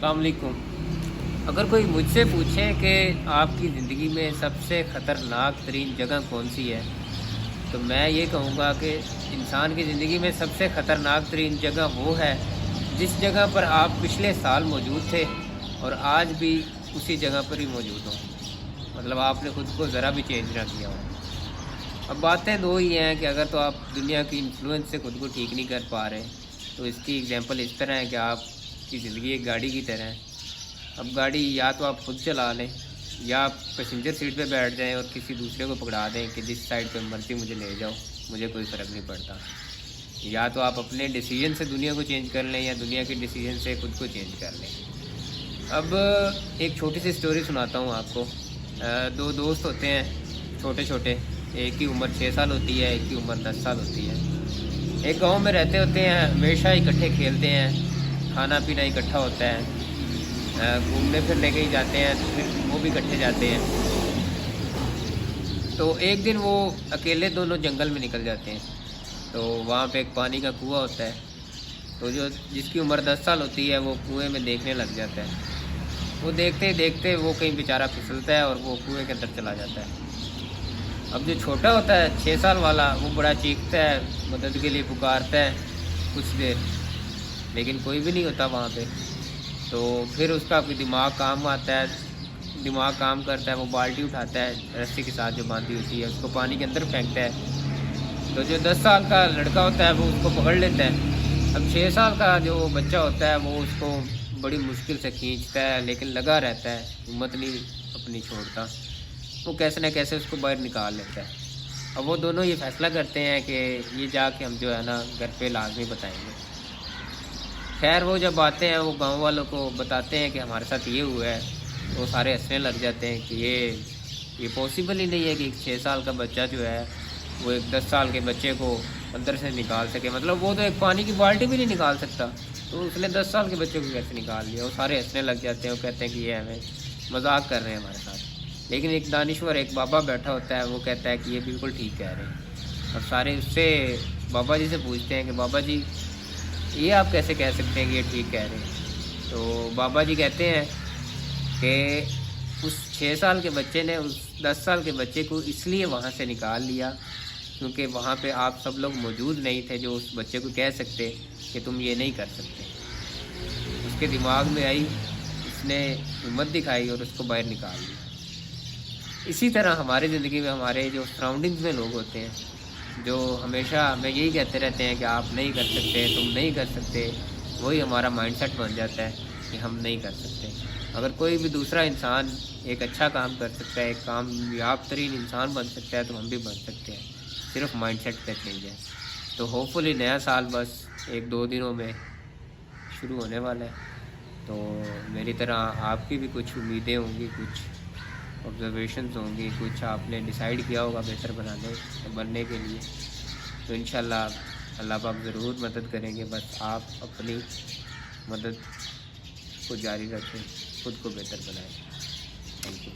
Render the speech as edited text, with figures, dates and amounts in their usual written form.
अस्सलाम वालेकुम। अगर कोई मुझसे पूछे कि आपकी ज़िंदगी में सबसे ख़तरनाक तरीन जगह कौन सी है, तो मैं ये कहूँगा कि इंसान की ज़िंदगी में सबसे ख़तरनाक तरीन जगह वो है जिस जगह पर आप पिछले साल मौजूद थे और आज भी उसी जगह पर ही मौजूद हो। मतलब आपने ख़ुद को ज़रा भी चेंज ना किया हो। अब बातें दो ही हैं कि अगर तो आप दुनिया की इन्फ्लुएंस से खुद को ठीक नहीं कर पा रहे, तो इसकी एग्जांपल इस तरह है कि आपकी ज़िंदगी एक गाड़ी की तरह है। अब गाड़ी या तो आप खुद चला लें या आप पैसेंजर सीट पे बैठ जाएं और किसी दूसरे को पकड़ा दें कि जिस साइड पे मर्ज़ी मुझे ले जाओ, मुझे कोई फ़र्क नहीं पड़ता। या तो आप अपने डिसीजन से दुनिया को चेंज कर लें या दुनिया के डिसीजन से खुद को चेंज कर लें। अब एक छोटी सी स्टोरी सुनाता हूँ आपको। दो दोस्त होते हैं छोटे छोटे, एक की उम्र 6 साल होती है, एक की उम्र 10 साल होती है। एक गांव में रहते होते हैं, हमेशा इकट्ठे खेलते हैं, खाना पीना इकट्ठा होता है, घूमने फिरने कहीं जाते हैं तो फिर वो भी इकट्ठे जाते हैं। तो एक दिन वो अकेले दोनों जंगल में निकल जाते हैं। तो वहाँ पे एक पानी का कुआं होता है। तो जो जिसकी उम्र 10 साल होती है वो कुएं में देखने लग जाता है। वो देखते ही देखते वो कहीं बेचारा फिसलता है और वो कुएं के अंदर चला जाता है। अब जो छोटा होता है 6 साल वाला, वो बड़ा चीखता है, मदद के लिए पुकारता है कुछ देर, लेकिन कोई भी नहीं होता वहाँ पे। तो फिर उसका कोई दिमाग काम आता है, दिमाग काम करता है। वो बाल्टी उठाता है रस्सी के साथ जो बांधी होती है, उसको पानी के अंदर फेंकता है। तो जो 10 साल का लड़का होता है वो उसको पकड़ लेता है। अब 6 साल का जो बच्चा होता है वो उसको बड़ी मुश्किल से खींचता है, लेकिन लगा रहता है, हिम्मत नहीं अपनी छोड़ता। वो कैसे न कैसे उसको बाहर निकाल लेता है। अब वो दोनों ये फैसला करते हैं कि ये जाके हम जो है ना घर पे लाजमी बताएंगे। खैर वो जब आते हैं वो गांव वालों को बताते हैं कि हमारे साथ ये हुआ है, तो वो सारे हंसने लग जाते हैं कि ये पॉसिबल ही नहीं है कि एक 6 साल का बच्चा जो है वो एक 10 साल के बच्चे को अंदर से निकाल सके। मतलब वो तो एक पानी की बाल्टी भी नहीं निकाल सकता, तो उसने 10 साल के बच्चे को कैसे निकाल लिया। वो सारे हंसने लग जाते हैं, वो कहते हैं कि ये हमें मजाक कर रहे हैं हमारे साथ। लेकिन एक दानिश्वर, एक बाबा बैठा होता है, वो कहता है कि ये बिल्कुल ठीक कह रहे हैं। और सारे उससे बाबा जी से पूछते हैं कि बाबा जी ये आप कैसे कह सकते हैं कि ये ठीक कह रहे हैं। तो बाबा जी कहते हैं कि उस 6 साल के बच्चे ने उस 10 साल के बच्चे को इसलिए वहाँ से निकाल लिया क्योंकि वहाँ पे आप सब लोग मौजूद नहीं थे जो उस बच्चे को कह सकते कि तुम ये नहीं कर सकते। उसके दिमाग में आई, उसने हिम्मत दिखाई और उसको बाहर निकाल लिया। इसी तरह हमारी ज़िंदगी में हमारे जो सराउंडिंग्स में लोग होते हैं जो हमेशा हमें यही कहते रहते हैं कि आप नहीं कर सकते, तुम नहीं कर सकते, वही हमारा माइंडसेट बन जाता है कि हम नहीं कर सकते। अगर कोई भी दूसरा इंसान एक अच्छा काम कर सकता है, एक कामयाब तरीन इंसान बन सकता है, तो हम भी बन सकते हैं। सिर्फ माइंडसेट का चेंज है। तो होपफुली नया साल बस 1-2 दिनों में शुरू होने वाला है। तो मेरी तरह आपकी भी कुछ उम्मीदें होंगी, कुछ ऑब्जर्वेशंस होंगी, कुछ आपने डिसाइड किया होगा बेहतर बनने के लिए। तो इंशाल्लाह अल्लाह पाक ज़रूर मदद करेंगे। बस आप अपनी मदद को जारी रखें, खुद को बेहतर बनाएं। Thank you.